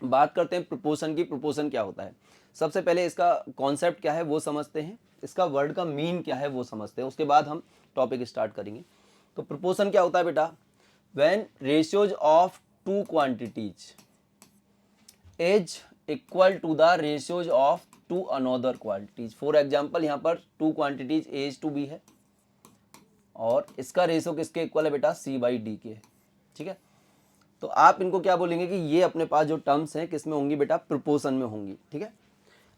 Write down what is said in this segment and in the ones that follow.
बात करते हैं प्रोपोर्शन की। प्रोपोर्शन क्या होता है, सबसे पहले इसका कॉन्सेप्ट क्या है वो समझते हैं, इसका वर्ड का मीन क्या है वो समझते हैं, उसके बाद हम टॉपिक स्टार्ट करेंगे। तो प्रोपोर्शन क्या होता है बेटा, when ratios of two quantities is equal to the ratios of two another quantities. For example यहाँ पर two quantities as to be है और इसका रेशियो किसके इक्वल है बेटा, सी बाई डी के है। ठीक है, तो आप इनको क्या बोलेंगे कि ये अपने पास जो टर्म्स हैं किस में होंगी बेटा, प्रोपोर्शन में होंगी। ठीक है,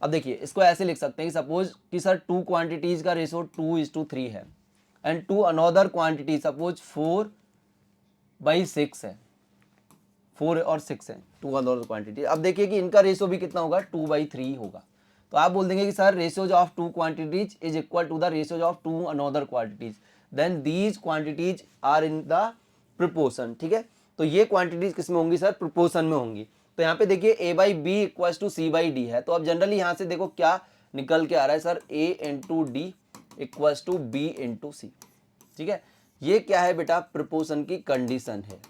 अब देखिए इसको ऐसे लिख सकते हैं कि सपोज कि सर टू क्वांटिटीज का रेशियो 2:3 है and two another quantity suppose 4/6 है, 4 और 6 है टू अनदर क्वांटिटी। अब देखिए कि इनका रेशियो भी कितना होगा, 2/3 होगा। तो आप बोल देंगे कि sir ratios of two quantities is equal to the ratios of two another quantities, then these quantities are in the proportion. ठीक है, तो ये क्वांटिटीज किस में होंगी सर, प्रोपोर्शन में होंगी। तो यहाँ पे देखिए a/b इक्वल्स टू c/d है, तो अब जनरली यहाँ से देखो क्या निकल के आ रहा है sir, a into d equals to b into c. ठीक है, ये क्या है बेटा, प्रोपोर्शन की कंडीशन है।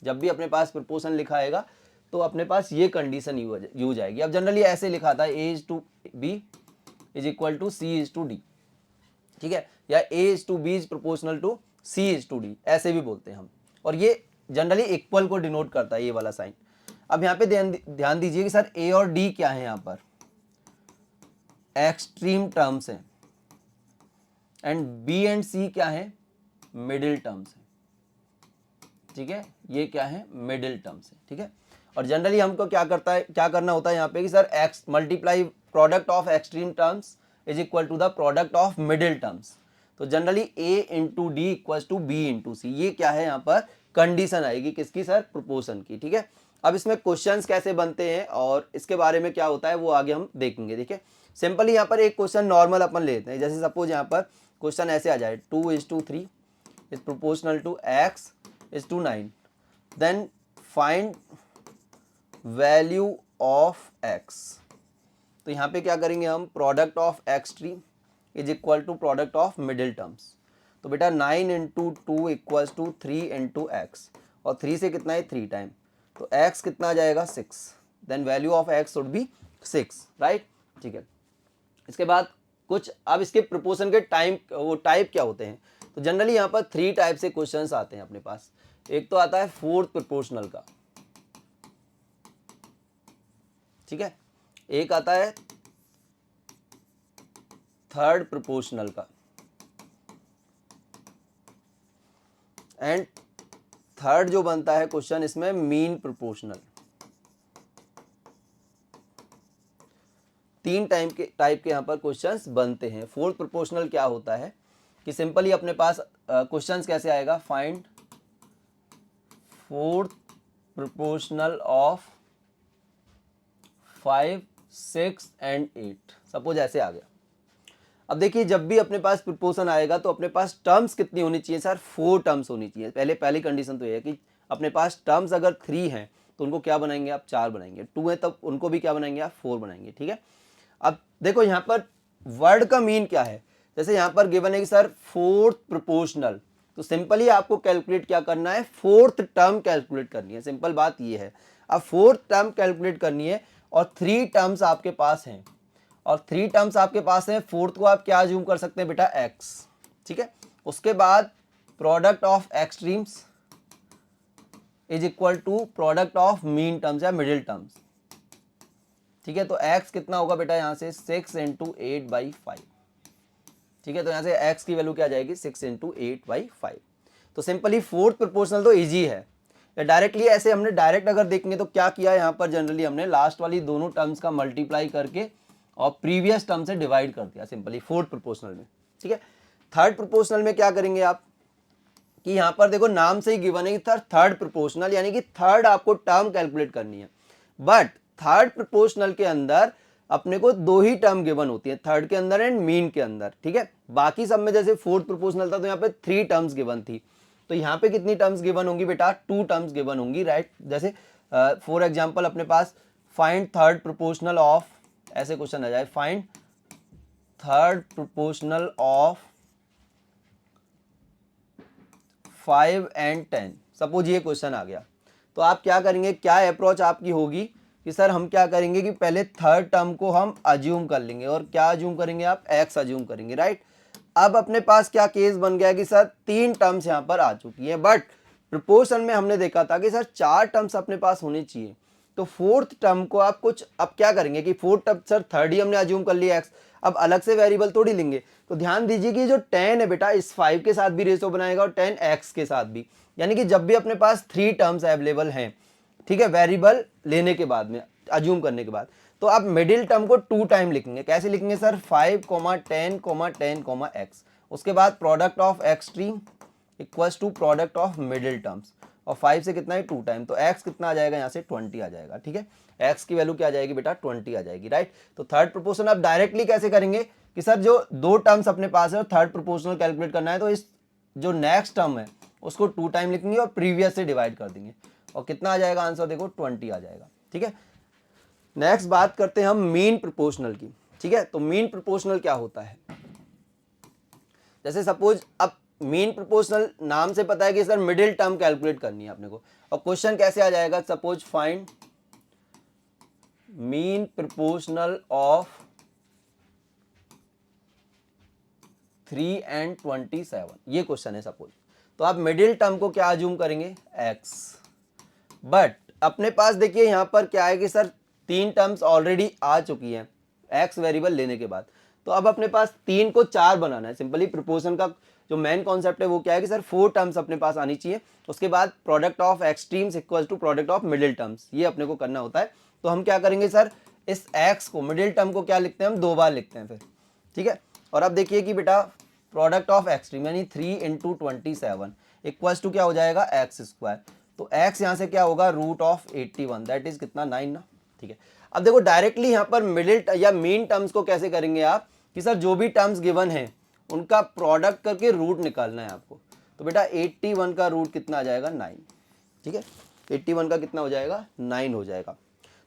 जब भी अपने पास प्रोपोर्शन लिखा आएगा तो अपने पास ये कंडीशन यूज आएगी। अब जनरली ऐसे लिखा था a/b is equal to c/d। ठीक है, या a/b is proportional to c/d, ऐसे भी बोलते हैं हम। और ये जनरली इक्वल को डिनोट करता है ये वाला साइन। अब यहाँ पे ध्यान दीजिए कि सर a और d क्या है, यहाँ पर एक्सट्रीम टर्म्स हैं एंड b एंड c क्या है, मिडिल टर्म्स है। ठीक है, ये क्या है, मिडिल टर्म्स है। ठीक है, और जनरली हमको क्या करना होता है यहाँ पे कि sir x multiply product of extreme terms is equal to the product of middle terms. तो generally a into d equal to b into c, ये क्या है यहाँ पर कंडीशन आएगी किसकी सर, प्रोपोर्शन की। ठीक है, अब इसमें क्वेश्चंस कैसे बनते हैं और इसके बारे में क्या होता है वो आगे हम देखेंगे। देखिए सिंपली यहाँ पर एक क्वेश्चन नॉर्मल अपन लेते हैं, जैसे सपोज यहाँ पर क्वेश्चन ऐसे आ जाए 2:3 is proportional to x is to 9, then find value of x। तो यहाँ पे क्या करेंगे हम, product of extreme is equal to product of middle terms. तो बेटा 9 into 2 equals to 3 into x, और 3 से कितना है 3 टाइम, तो x कितना आ जाएगा 6, then value of x should be 6, right. ठीक है, इसके बाद कुछ अब इसके प्रोपोर्शन के टाइप क्या होते हैं। तो जनरली यहाँ पर 3 टाइप से क्वेश्चंस आते हैं अपने पास। एक तो आता है फोर्थ प्रोपोर्शनल का, ठीक है, एक आता है थर्ड प्रोपोर्शनल का, एंड थर्ड जो बनता है क्वेश्चन इसमें मीन प्रोपोर्शनल। 3 टाइप के यहाँ पर क्वेश्चंस बनते हैं। फोर्थ प्रोपोर्शनल क्या होता है कि सिंपली अपने पास क्वेश्चंस कैसे आएगा, find fourth proportional of 5, 6 and 8, suppose ऐसे आ गया। अब देखिए जब भी अपने पास प्रोपोर्शन आएगा तो अपने पास टर्म्स कितनी होनी चाहिए सर, 4 टर्म्स होनी चाहिए। पहली कंडीशन तो ये है कि अपने पास टर्म्स अगर 3 हैं तो उनको क्या बनाएंगे आप, 4 बनाएंगे। 2 है तब उनको भी क्या बनाएंगे आप, 4 बनाएंगे। ठीक है, अब देखो यहाँ पर वर्ड का मीन क्या है, जैसे यहाँ पर गिवन है कि सर फोर्थ प्रोपोर्शनल, तो सिंपली आपको कैलकुलेट क्या करना है, फोर्थ टर्म कैलकुलेट करनी है। सिंपल बात ये है, अब फोर्थ टर्म कैलकुलेट करनी है और 3 टर्म्स आपके पास हैं, और 3 टर्म्स आपके पास हैं, फोर्थ को आप क्या अज्यूम कर सकते हैं बेटा, x। ठीक है, उसके बाद product of extremes is equal to product of mean terms या मिडिल टर्म्स। ठीक है, तो x कितना होगा बेटा, यहाँ से 6 इंटू 8/5। ठीक है, तो यहाँ से x की वैल्यू क्या आ जाएगी, 6 इंटू 8/5। तो सिंपली फोर्थ प्रोपोर्शनल तो इजी है, या डायरेक्टली ऐसे हमने डायरेक्ट अगर देखेंगे तो क्या किया यहाँ पर, जनरली हमने लास्ट वाली दोनों टर्म्स का मल्टीप्लाई करके और प्रीवियस टर्म से डिवाइड कर दिया सिंपली फोर्थ प्रोपोर्शनल में। ठीक है, थर्ड प्रोपोर्शनल में क्या करेंगे आप कि यहाँ पर देखो नाम से ही गिवन है कि थर्ड प्रोपोर्शनल, यानी कि थर्ड आपको टर्म कैलकुलेट करनी है। बट थर्ड प्रोपोर्शनल के अंदर अपने को 2 ही टर्म गिवन होती है, थर्ड के अंदर एंड मीन के अंदर। ठीक है, बाकी सब में जैसे फोर्थ प्रोपोर्शनल था तो यहाँ पे 3 टर्म्स गिवन थी, तो यहाँ पे कितनी टर्म्स गिवन होंगी बेटा, 2 टर्म्स गिवन होंगी, राइट। जैसे फॉर एग्जाम्पल अपने पास फाइंड थर्ड प्रोपोर्शनल ऑफ, ऐसे क्वेश्चन आ जाए, find third proportional of 5 and 10, suppose ये क्वेश्चन आ गया। तो आप क्या करेंगे, क्या अप्रोच आपकी होगी कि सर हम क्या करेंगे कि पहले थर्ड टर्म को हम अज्यूम कर लेंगे, और क्या अज्यूम करेंगे आप, एक्स अज्यूम करेंगे, राइट। अब अपने पास क्या केस बन गया कि सर 3 टर्म्स यहाँ पर आ चुकी हैं, बट प्रोपोर्शन में हमने देखा था कि सर 4 टर्म्स अपने पास होनी चाहिए। तो फोर्थ टर्म को आप कुछ अब क्या करेंगे कि फोर्थ टर्म, सर थर्ड ही हमने अज्यूम कर लिया एक्स, अब अलग से वेरिएबल थोड़ी लेंगे। तो ध्यान दीजिए कि जो 10 है बेटा इस 5 के साथ भी रेशो बनाएगा और 10 एक्स के साथ भी, यानी कि जब भी अपने पास 3 टर्म्स अवेलेबल हैं, ठीक है, वेरिएबल लेने के बाद में, अज्यूम करने के बाद, तो आप मिडिल टर्म को 2 टाइम लिखेंगे। कैसे लिखेंगे सर, 5, 10, 10, एक्स, उसके बाद product of extreme equals to product of middle terms, और 5 से कितना है 2 टाइम, तो x कितना आ जाएगा यहाँ से 20 आ जाएगा, ठीक है। x की वैल्यू क्या आ जाएगी बेटा 20 आ जाएगी, राइट। तो थर्ड प्रोपोर्शन आप डायरेक्टली कैसे करेंगे कि सर जो 2 टर्म्स अपने पास है और थर्ड प्रोपोर्शनल कैलकुलेट करना है, तो इस जो नेक्स्ट टर्म है उसको 2 टाइम लिखेंगे और प्रीवियस से डिवाइड कर देंगे, और कितना आ जाएगा आंसर, देखो 20 आ जाएगा, ठीक है। नेक्स्ट बात करते हैं हम मीन प्रोपोर्शनल की, ठीक है। तो मीन प्रोपोर्शनल क्या होता है, जैसे सपोज अब मीन प्रोपोर्शनल नाम से पता है कि सर मिडिल टर्म कैलकुलेट करनी है अपने को, और क्वेश्चन कैसे आ जाएगा, suppose find mean proportional of 3 and 27, ये क्वेश्चन है सपोज। तो आप मिडिल टर्म को क्या अज्यूम करेंगे, x, बट अपने पास देखिए यहाँ पर क्या है कि सर 3 टर्म्स ऑलरेडी आ चुकी हैं x वेरिएबल लेने के बाद, तो अब अपने पास 3 को 4 बनाना है। सिंपली प्रोपोर्शन का जो मेन कॉन्सेप्ट है वो क्या है कि सर 4 टर्म्स अपने पास आनी चाहिए, उसके बाद product of extremes equal to product of middle terms, ये अपने को करना होता है। तो हम क्या करेंगे सर, इस x को, मिडिल टर्म को क्या लिखते हैं हम, 2 बार लिखते हैं फिर, ठीक है। और अब देखिए कि बेटा प्रोडक्ट ऑफ एक्सट्रीम यानी 3 into 27 इक्वल्स टू क्या हो जाएगा x स्क्वायर, तो x यहाँ से क्या होगा रूट ऑफ 81, दैट इज कितना 9 ना, ठीक है। अब देखो डायरेक्टली यहाँ पर मिडिल या मीन टर्म्स को कैसे करेंगे आप कि सर जो भी टर्म्स गिवन है उनका प्रोडक्ट करके रूट निकालना है आपको। तो बेटा 81 का रूट कितना आ जाएगा 9, ठीक है। 81 का कितना हो जाएगा 9 हो जाएगा।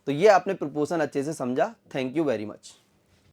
तो ये आपने प्रोपोर्शन अच्छे से समझा, थैंक यू वेरी मच।